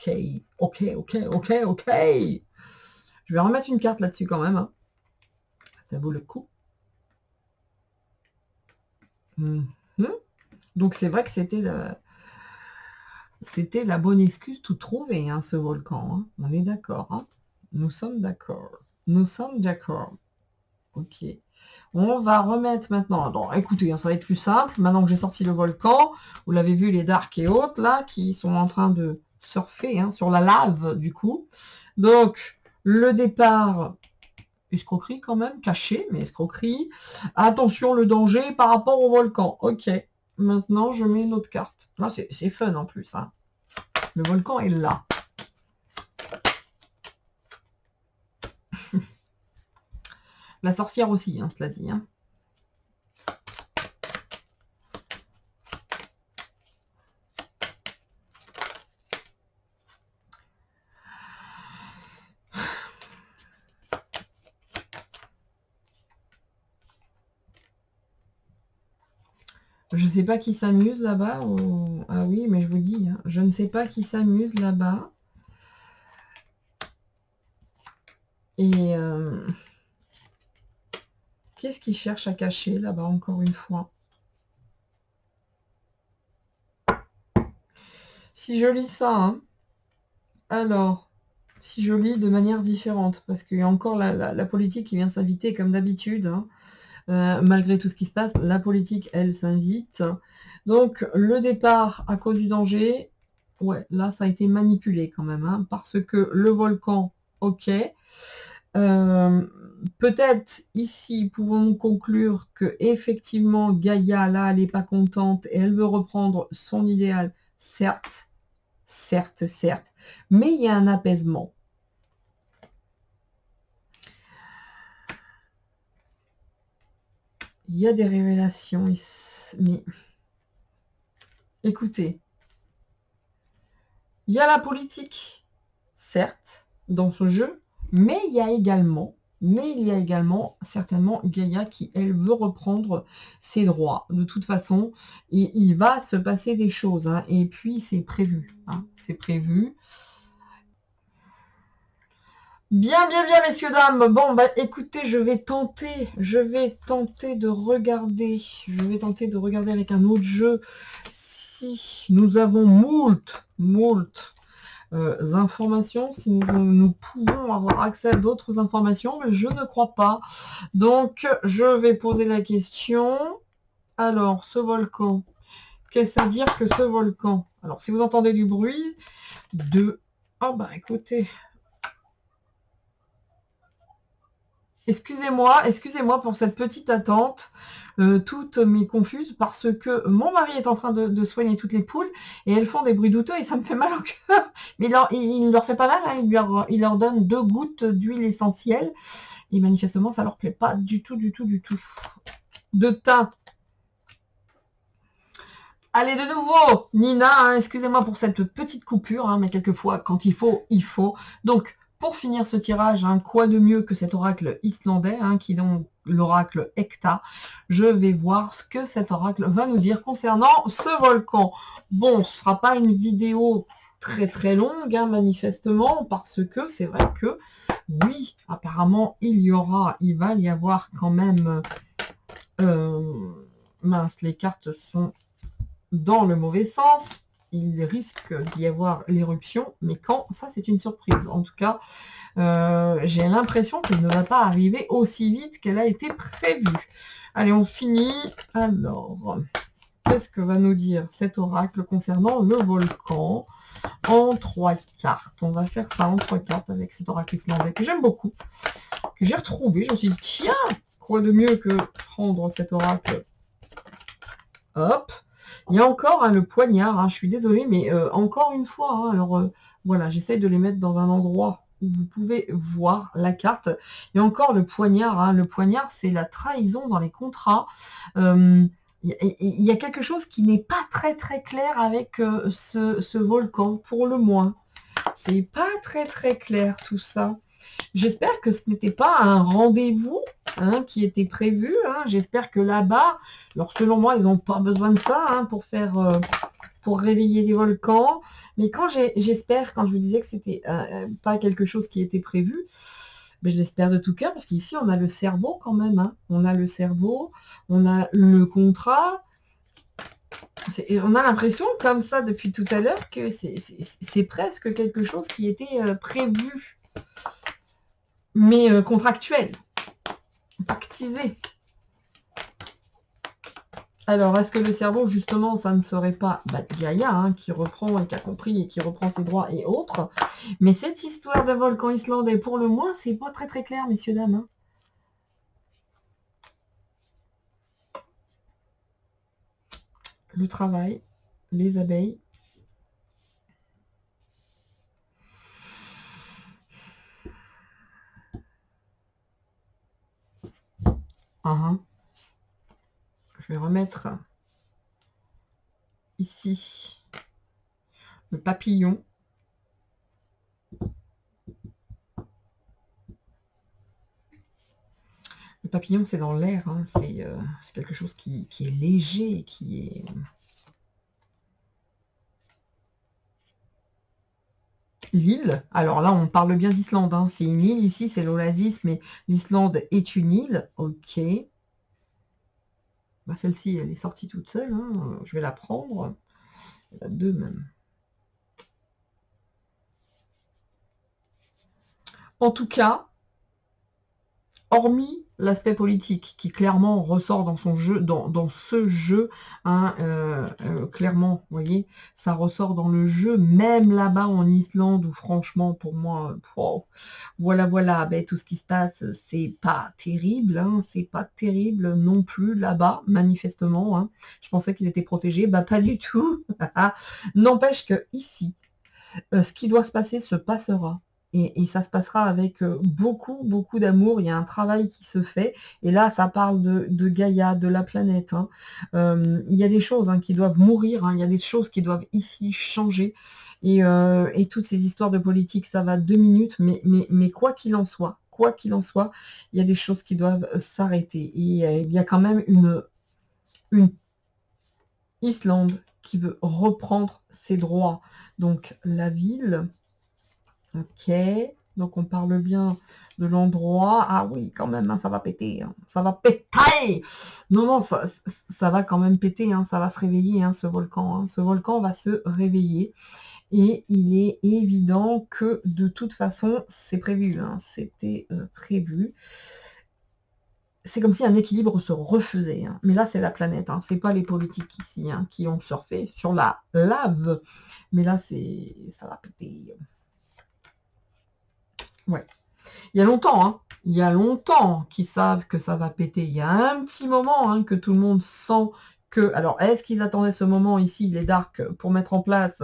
[SPEAKER 1] vais remettre une carte là-dessus quand même. Hein. Ça vaut le coup. Donc, c'est vrai que c'était la bonne excuse tout trouvée, hein, ce volcan. Hein. On est d'accord. Hein. Nous sommes d'accord. Ok. On va remettre maintenant. Alors, écoutez, hein, ça va être plus simple. Maintenant que j'ai sorti le volcan, vous l'avez vu, les darks et autres, là, qui sont en train de surfer hein, sur la lave, du coup. Donc, le départ, escroquerie quand même, caché, mais escroquerie. Attention, le danger par rapport au volcan. Ok. Maintenant, je mets une autre carte. Là, c'est fun en plus. Hein. Le volcan est là. La sorcière aussi, hein, cela dit. Hein. Je ne sais pas qui s'amuse là-bas. Ou... Ah oui, mais je vous dis, hein, je ne sais pas qui s'amuse là-bas. Et qu'est-ce qu'il cherche à cacher là-bas, encore une fois? Si je lis ça, hein, alors, si je lis de manière différente, parce qu'il y a encore la politique qui vient s'inviter comme d'habitude, hein, malgré tout ce qui se passe, la politique, elle, s'invite. Donc, le départ à cause du danger, ouais, là, ça a été manipulé quand même, hein, parce que le volcan, ok. Peut-être ici, pouvons-nous conclure que effectivement Gaïa, là, elle n'est pas contente et elle veut reprendre son idéal, certes, certes, certes, mais il y a un apaisement. Il y a des révélations, mais écoutez, il y a la politique, certes, dans ce jeu, mais il y a également certainement Gaïa qui, elle, veut reprendre ses droits. De toute façon, il va se passer des choses, hein, et puis c'est prévu, hein, c'est prévu. Bien, bien, bien, messieurs, dames. Bon, bah écoutez, je vais tenter de regarder, avec un autre jeu si nous avons moult informations, si nous pouvons avoir accès à d'autres informations, mais je ne crois pas. Donc, je vais poser la question. Alors, ce volcan, qu'est-ce à dire que ce volcan? Alors, si vous entendez du bruit, oh bah écoutez, excusez-moi pour cette petite attente. Toutes m'est confuse parce que mon mari est en train de soigner toutes les poules et elles font des bruits douteux et ça me fait mal au cœur. Mais il leur fait pas mal, hein, il leur donne 2 gouttes d'huile essentielle et manifestement ça leur plaît pas du tout. De thym. Allez, de nouveau, Nina, hein, excusez-moi pour cette petite coupure, hein, mais quelquefois, quand il faut, il faut. Donc, pour finir ce tirage, hein, quoi de mieux que cet oracle islandais, hein, qui est donc l'oracle Hecta. Je vais voir ce que cet oracle va nous dire concernant ce volcan. Bon, ce ne sera pas une vidéo très très longue, hein, manifestement, parce que c'est vrai que, oui, apparemment, il va y avoir quand même... mince, les cartes sont dans le mauvais sens, il risque d'y avoir l'éruption, mais quand, ça c'est une surprise. En tout cas, j'ai l'impression qu'elle ne va pas arriver aussi vite qu'elle a été prévue. Allez, on finit. Alors, qu'est-ce que va nous dire cet oracle concernant le volcan en 3 cartes? On va faire ça en 3 cartes avec cet oracle islandais que j'aime beaucoup, que j'ai retrouvé. Je me suis dit, tiens, quoi de mieux que prendre cet oracle? Hop. Il y a encore, hein, le poignard, hein, je suis désolée, mais encore une fois, hein, alors voilà, j'essaye de les mettre dans un endroit où vous pouvez voir la carte. Il y a encore le poignard, hein, le poignard, c'est la trahison dans les contrats. Il y a quelque chose qui n'est pas très très clair avec ce volcan, pour le moins. C'est pas très très clair tout ça. J'espère que ce n'était pas un rendez-vous, hein, qui était prévu, hein. J'espère que là-bas, alors selon moi, ils n'ont pas besoin de ça, hein, pour réveiller les volcans. Mais quand j'espère, quand je vous disais que c'était pas quelque chose qui était prévu, mais je l'espère de tout cœur, parce qu'ici, on a le cerveau quand même, hein. On a le cerveau, on a le contrat. On a l'impression, comme ça, depuis tout à l'heure, que c'est presque quelque chose qui était prévu, mais contractuel, pactisé. Alors, est-ce que le cerveau, justement, ça ne serait pas Gaïa, hein, qui reprend et qui a compris et qui reprend ses droits et autres? Mais cette histoire de volcan islandais, pour le moins, c'est pas très très clair, messieurs, dames. Hein. Le travail, les abeilles. Je vais remettre ici le papillon. Le papillon, c'est dans l'air, hein. C'est quelque chose qui est léger, qui est... L'île, alors là, on parle bien d'Islande, hein. C'est une île, ici, c'est l'Oasis, mais l'Islande est une île, ok. Bah, celle-ci, elle est sortie toute seule, hein. Je vais la prendre, 2 même. En tout cas, hormis l'aspect politique qui clairement ressort dans son jeu, dans ce jeu, hein, clairement, vous voyez, ça ressort dans le jeu, même là-bas en Islande, où franchement, pour moi, voilà, ben, tout ce qui se passe, c'est pas terrible, hein, c'est pas terrible non plus là-bas, manifestement. Hein. Je pensais qu'ils étaient protégés, bah pas du tout. N'empêche que ici, ce qui doit se passer se passera. Et ça se passera avec beaucoup d'amour. Il y a un travail qui se fait. Et là, ça parle de Gaïa, de la planète. Hein. Il y a des choses qui doivent mourir. Hein. Il y a des choses qui doivent ici changer. Et toutes ces histoires de politique, ça va 2 minutes. Mais quoi qu'il en soit, il y a des choses qui doivent s'arrêter. Et il y a quand même une Islande qui veut reprendre ses droits. Donc, la ville... Ok, donc on parle bien de l'endroit. Ah oui, quand même, ça va péter. Hein. Ça va péter. Non, ça va quand même péter. Hein. Ça va se réveiller, ce volcan. Hein. Ce volcan va se réveiller. Et il est évident que de toute façon, c'est prévu. Hein. C'était prévu. C'est comme si un équilibre se refaisait. Hein. Mais là, c'est la planète. Hein. C'est pas les politiques ici qui ont surfé sur la lave. Mais là, ça va péter. Ouais. Il y a longtemps qu'ils savent que ça va péter. Il y a un petit moment que tout le monde sent que... Alors, est-ce qu'ils attendaient ce moment ici, les Darks, pour mettre en place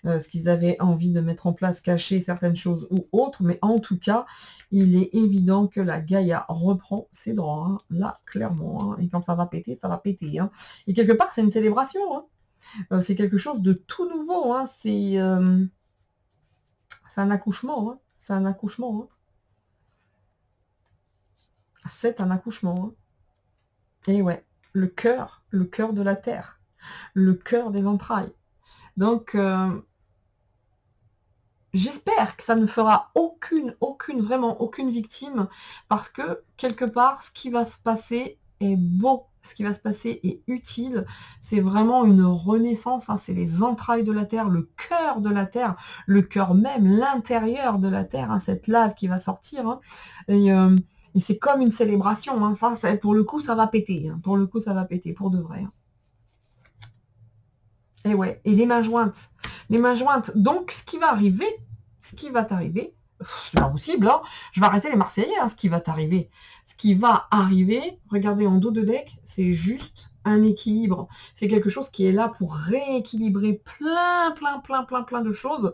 [SPEAKER 1] ce qu'ils avaient envie de mettre en place, cacher certaines choses ou autres? Mais en tout cas, il est évident que la Gaïa reprend ses droits, hein, là, clairement. Hein, et quand ça va péter, ça va péter. Hein. Et quelque part, c'est une célébration. Hein. C'est quelque chose de tout nouveau. Hein. C'est un accouchement. Hein. C'est un accouchement. Hein. C'est un accouchement. Hein. Et ouais, le cœur de la terre, le cœur des entrailles. Donc, j'espère que ça ne fera vraiment aucune victime, parce que, quelque part, ce qui va se passer est beau, ce qui va se passer est utile, c'est vraiment une renaissance, c'est les entrailles de la terre, le cœur de la terre, le cœur même, l'intérieur de la terre, cette lave qui va sortir, et c'est comme une célébration, ça, pour le coup, ça va péter, pour le coup, ça va péter, pour de vrai. Et ouais, et les mains jointes, donc ce qui va t'arriver, c'est pas possible, je vais arrêter les Marseillais, ce qui va arriver, regardez en dos de deck, c'est juste un équilibre, c'est quelque chose qui est là pour rééquilibrer plein de choses,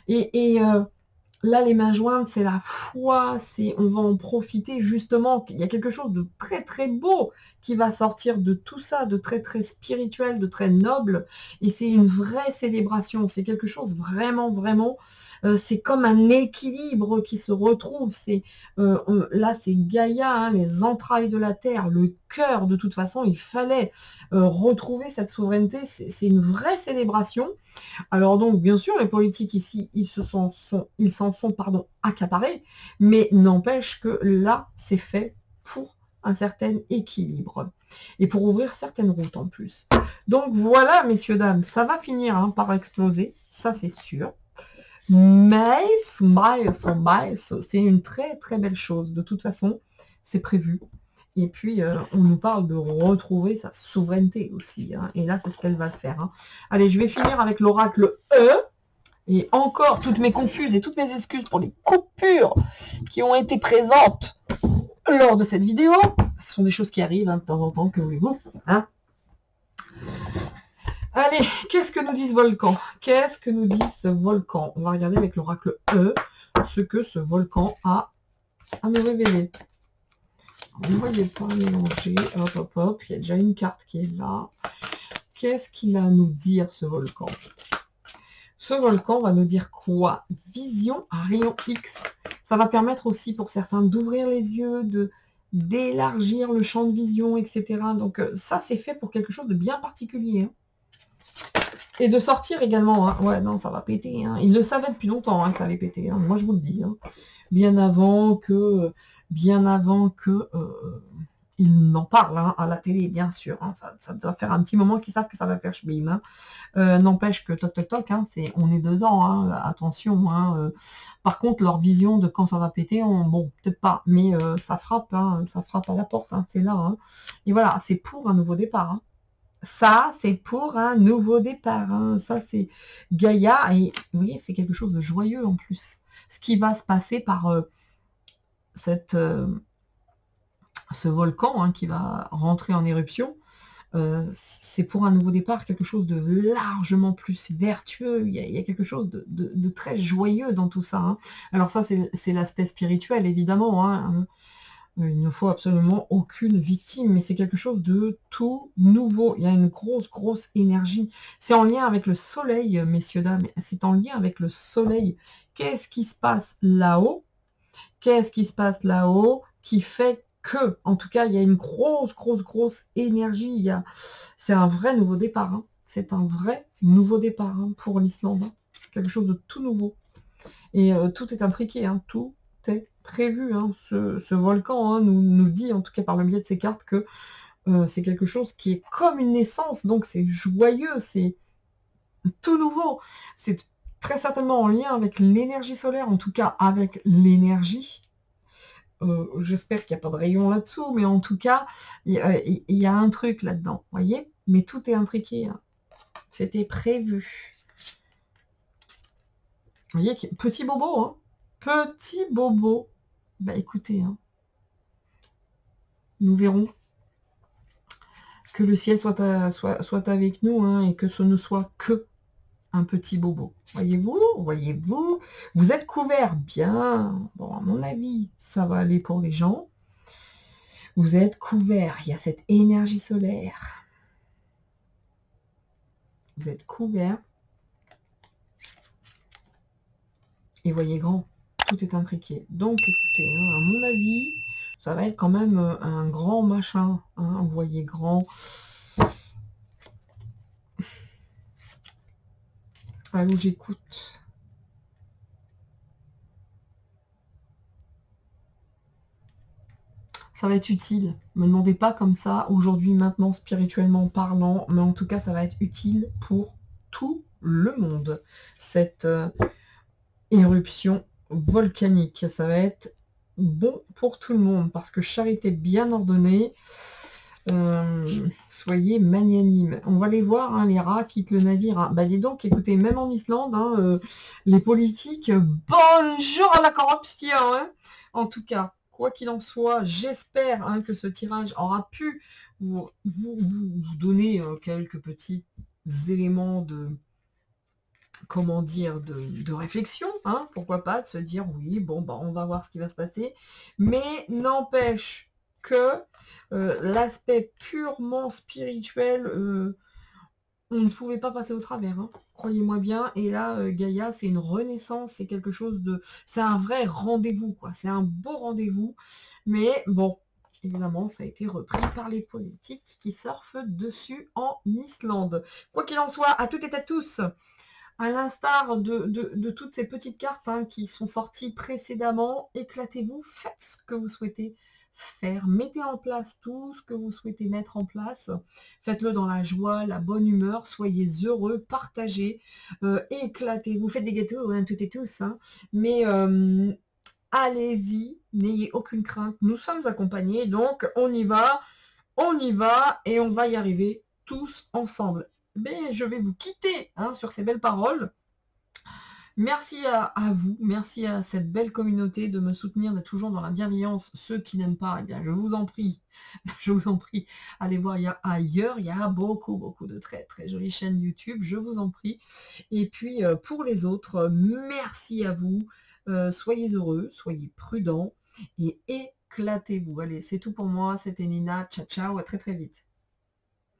[SPEAKER 1] et là, les mains jointes, c'est la foi, on va en profiter justement. Il y a quelque chose de très beau qui va sortir de tout ça, de très spirituel, de très noble. Et c'est une vraie célébration. C'est quelque chose vraiment. C'est comme un équilibre qui se retrouve. Là, c'est Gaïa, les entrailles de la terre, le cœur. De toute façon, il fallait retrouver cette souveraineté. C'est une vraie célébration. Alors donc, bien sûr, les politiques ici, ils s'en sont accaparés, mais n'empêche que là, c'est fait pour un certain équilibre et pour ouvrir certaines routes en plus. Donc voilà, messieurs, dames, ça va finir par exploser, ça c'est sûr. Mais c'est une très belle chose. De toute façon, c'est prévu. Et puis, on nous parle de retrouver sa souveraineté aussi. Et là, c'est ce qu'elle va faire. Allez, je vais finir avec l'oracle E. Et encore, toutes mes confuses et toutes mes excuses pour les coupures qui ont été présentes lors de cette vidéo. Ce sont des choses qui arrivent de temps en temps, que voulez-vous. Allez, qu'est-ce que nous dit ce volcan? On va regarder avec l'oracle E ce que ce volcan a à nous révéler. Vous ne voyez pas mélanger. Hop. Il y a déjà une carte qui est là. Qu'est-ce qu'il a à nous dire, ce volcan? Ce volcan va nous dire quoi? Vision à rayon X. Ça va permettre aussi pour certains d'ouvrir les yeux, d'élargir le champ de vision, etc. Donc ça, c'est fait pour quelque chose de bien particulier. Et de sortir également. Ouais, non, ça va péter. Il le savait depuis longtemps que ça allait péter. Moi, je vous le dis. Bien avant que Ils en parlent hein, à la télé, bien sûr. Hein, ça doit faire un petit moment qu'ils savent que ça va faire schmim. Hein. N'empêche que toc toc toc, hein, on est dedans, hein, attention. Hein, par contre, leur vision de quand ça va péter, bon, peut-être pas, mais ça frappe à la porte, hein, c'est là. Hein. Et voilà, c'est pour un nouveau départ. Hein. Ça, c'est pour un nouveau départ. Hein. Ça, c'est Gaïa, et vous voyez, c'est quelque chose de joyeux en plus. Ce qui va se passer par ce volcan hein, qui va rentrer en éruption, c'est pour un nouveau départ quelque chose de largement plus vertueux. Il y a quelque chose de très joyeux dans tout ça. Hein. Alors ça, c'est l'aspect spirituel, évidemment. Hein. Il ne faut absolument aucune victime, mais c'est quelque chose de tout nouveau. Il y a une grosse, grosse énergie. C'est en lien avec le soleil, messieurs, dames. C'est en lien avec le soleil. Qu'est-ce qui se passe là-haut? Qu'est-ce qui se passe là-haut qui fait que, en tout cas, il y a une grosse, grosse, grosse énergie. C'est un vrai nouveau départ. Hein. C'est un vrai nouveau départ hein, pour l'Islande. Hein. Quelque chose de tout nouveau. Et tout est intriqué. Hein. Tout est prévu. Hein. Ce volcan hein, nous dit, en tout cas par le biais de ces cartes, que c'est quelque chose qui est comme une naissance. Donc c'est joyeux, c'est tout nouveau. C'est très certainement en lien avec l'énergie solaire, en tout cas avec l'énergie. J'espère qu'il n'y a pas de rayon là-dessous, mais en tout cas, il y a un truc là-dedans, voyez. Mais tout est intriqué. Hein. C'était prévu. Vous voyez, petit bobo, hein. Petit bobo. Bah écoutez, hein. Nous verrons. Que le ciel soit avec nous, hein, et que ce ne soit que un petit bobo. Voyez-vous, vous êtes couverts bien. Bon, à mon avis, ça va aller pour les gens. Vous êtes couverts, il y a cette énergie solaire. Vous êtes couverts. Et voyez grand, tout est intriqué. Donc écoutez, hein, à mon avis, ça va être quand même un grand machin. Hein, vous voyez grand. Allô, j'écoute. Ça va être utile. Me demandez pas comme ça, aujourd'hui, maintenant, spirituellement parlant, mais en tout cas, ça va être utile pour tout le monde. Cette éruption volcanique, ça va être bon pour tout le monde, parce que charité bien ordonnée, soyez magnanime. On va les voir, hein, les rats quittent le navire. Hein. Bah dis donc, écoutez, même en Islande, hein, les politiques, bonjour à la corruption. Hein. En tout cas, quoi qu'il en soit, j'espère hein, que ce tirage aura pu vous donner quelques petits éléments de, comment dire, de réflexion, hein, pourquoi pas, de se dire, oui, bon, bah, on va voir ce qui va se passer, mais n'empêche que l'aspect purement spirituel, on ne pouvait pas passer au travers, hein, croyez-moi bien, et là, Gaïa, c'est une renaissance, c'est quelque chose de... C'est un vrai rendez-vous, quoi, c'est un beau rendez-vous, mais bon, évidemment, ça a été repris par les politiques qui surfent dessus en Islande. Quoi qu'il en soit, à toutes et à tous, à l'instar de toutes ces petites cartes hein, qui sont sorties précédemment, éclatez-vous, faites ce que vous souhaitez faire, mettez en place tout ce que vous souhaitez mettre en place, faites-le dans la joie, la bonne humeur, soyez heureux, partagez, éclatez-vous, faites des gâteaux, hein, toutes et tous, hein, mais allez-y, n'ayez aucune crainte, nous sommes accompagnés, donc on y va, et on va y arriver tous ensemble. Mais je vais vous quitter hein, sur ces belles paroles. Merci à vous, merci à cette belle communauté de me soutenir, d'être toujours dans la bienveillance. Ceux qui n'aiment pas, eh bien, je vous en prie, allez voir ailleurs, il y a beaucoup, beaucoup de très, très jolies chaînes YouTube, je vous en prie. Et puis, pour les autres, merci à vous, soyez heureux, soyez prudents et éclatez-vous. Allez, c'est tout pour moi, c'était Nina, ciao, ciao, à très, très vite.